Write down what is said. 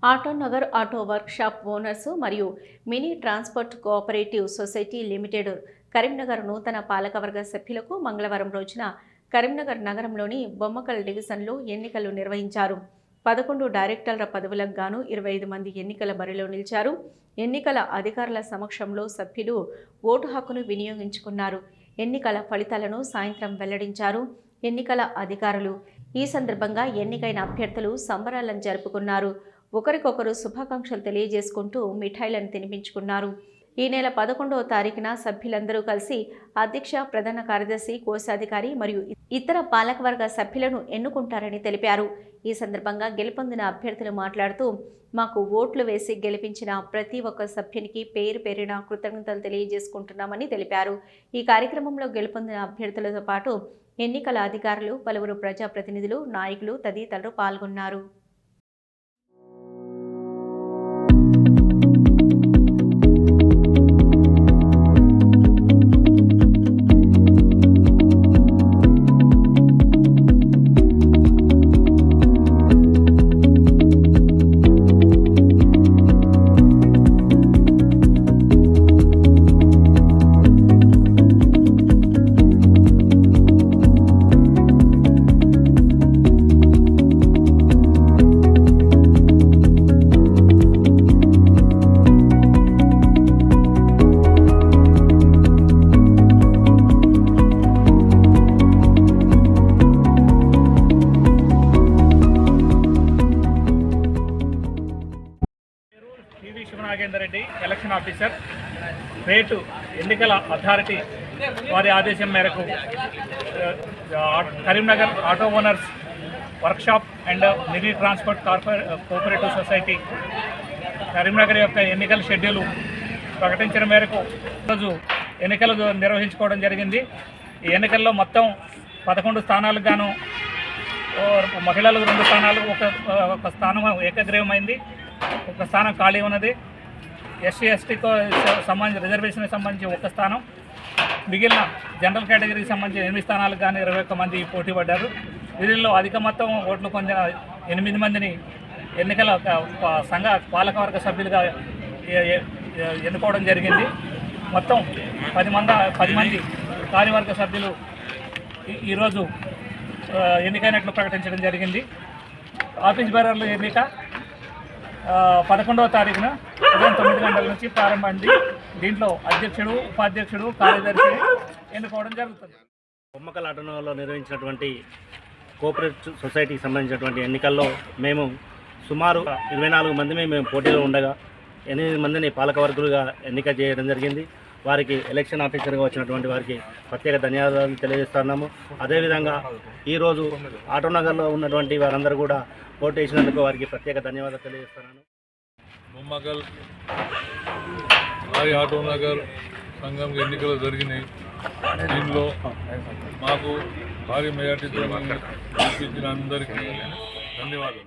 Autonagar auto workshop owners మరియు mini transport cooperative society limited Karimnagar నూతన పాలకవర్గ సభ్యులకు మంగళవారం రోజున కరీంనగర్ నగరంలోని బొమ్మకల్ డివిజన్లో ఎన్నికలు నిర్వహించారు. 11 డైరెక్టర్ల పదవులకు గాను 25 మంది ఎన్నికల బరిలో నిలిచారు. ఎన్నికల అధికారుల సమక్షంలో సభ్యులు ఓటు హక్కును వినియోగించుకున్నారు. ఎన్నికల ఫలితాలను సాయంత్రం వెల్లడించారు ఎన్నికల అధికారులు. ఈ సందర్భంగా ఎన్నికైన అభ్యర్థులు సంబరాలను జరుపుకున్నారు. ఒకరికొకరు శుభాకాంక్షలు తెలియజేసుకుంటూ మిఠాయిలను తినిపించుకున్నారు. ఈ నెల 11వ తారీఖున సభ్యులందరూ కలిసి అధ్యక్ష, ప్రధాన కార్యదర్శి, కోశాధికారి మరియు ఇతర పాలకవర్గ సభ్యులను ఎన్నుకుంటారని తెలిపారు. ఈ సందర్భంగా గెలుపొందిన అభ్యర్థులు మాట్లాడుతూ, మాకు ఓట్లు వేసి గెలిపించిన ప్రతి ఒక్క సభ్యునికి పేరు పేరున కృతజ్ఞతలు తెలియజేసుకుంటున్నామని తెలిపారు. ఈ కార్యక్రమంలో గెలుపొందిన అభ్యర్థులతో పాటు ఎన్నికల అధికారులు, పలువురు ప్రజాప్రతినిధులు, నాయకులు తదితరులు పాల్గొన్నారు. Nagender Reddy, election officer, rate ఎన్నికల అథారిటీ వారి ఆదేశం మేరకు Karimnagar auto owners workshop and mini transport cooperative society Karimnagar యొక్క ఎన్నికల షెడ్యూల్ ప్రకటించిన మేరకు ఈరోజు ఎన్నికలు నిర్వహించుకోవడం జరిగింది. ఈ ఎన్నికల్లో మొత్తం 11 స్థానాలకు గాను మహిళలకు 2 స్థానాలు, ఒక స్థానం ఏకగ్రీవమైంది, ఒక స్థానం ఖాళీ ఉన్నది. ఎస్సీ ఎస్టీకి సంబంధించి రిజర్వేషన్కి సంబంధించి 1 స్థానం, మిగిలిన జనరల్ కేటగిరీకి సంబంధించి 8 స్థానాలకు కానీ 21 మంది పోటీ పడ్డారు. వీరిలో అధిక మొత్తం ఓట్లు పొందిన 8 మందిని ఎన్నికల సంఘ పాలకవర్గ సభ్యులుగా ఎన్నుకోవడం జరిగింది. మొత్తం 10 మంది కార్యవర్గ సభ్యులు ఈరోజు ఎన్నికైనట్లు ప్రకటించడం జరిగింది. ఆఫీస్ బేరర్ల ఎన్నిక 11వ తారీఖున ఉదయం 9 గంటల నుంచి ప్రారంభమైంది. దీంట్లో అధ్యక్షుడు, ఉపాధ్యక్షుడు, కార్యదర్శి ఎన్నుకోవడం జరుగుతుంది. బొమ్మకల్ ఆటోనగర్లో నిర్వహించినటువంటి కోఆపరేటివ్ సొసైటీకి సంబంధించినటువంటి ఎన్నికల్లో మేము సుమారు 24 మందిని మేము పోటీలో ఉండగా 8 మందిని పాలకవర్గులుగా ఎన్నిక చేయడం జరిగింది. వారికి ఎలక్షన్ ఆఫీసర్గా వచ్చినటువంటి వారికి ప్రత్యేక ధన్యవాదాలు తెలియజేస్తున్నాము. అదేవిధంగా ఈరోజు ఆటోనగర్లో ఉన్నటువంటి వారందరూ కూడా ఓటు వేసినందుకు వారికి ప్రత్యేక ధన్యవాదాలు తెలియజేస్తున్నాను. బొమ్మకల్ ఆటోనగర్ సంఘం ఎన్నికలు జరిగినాయి. దీనిలో మాకు భారీ మెజార్టీతో గెలిపించిన అందరికీ ధన్యవాదాలు.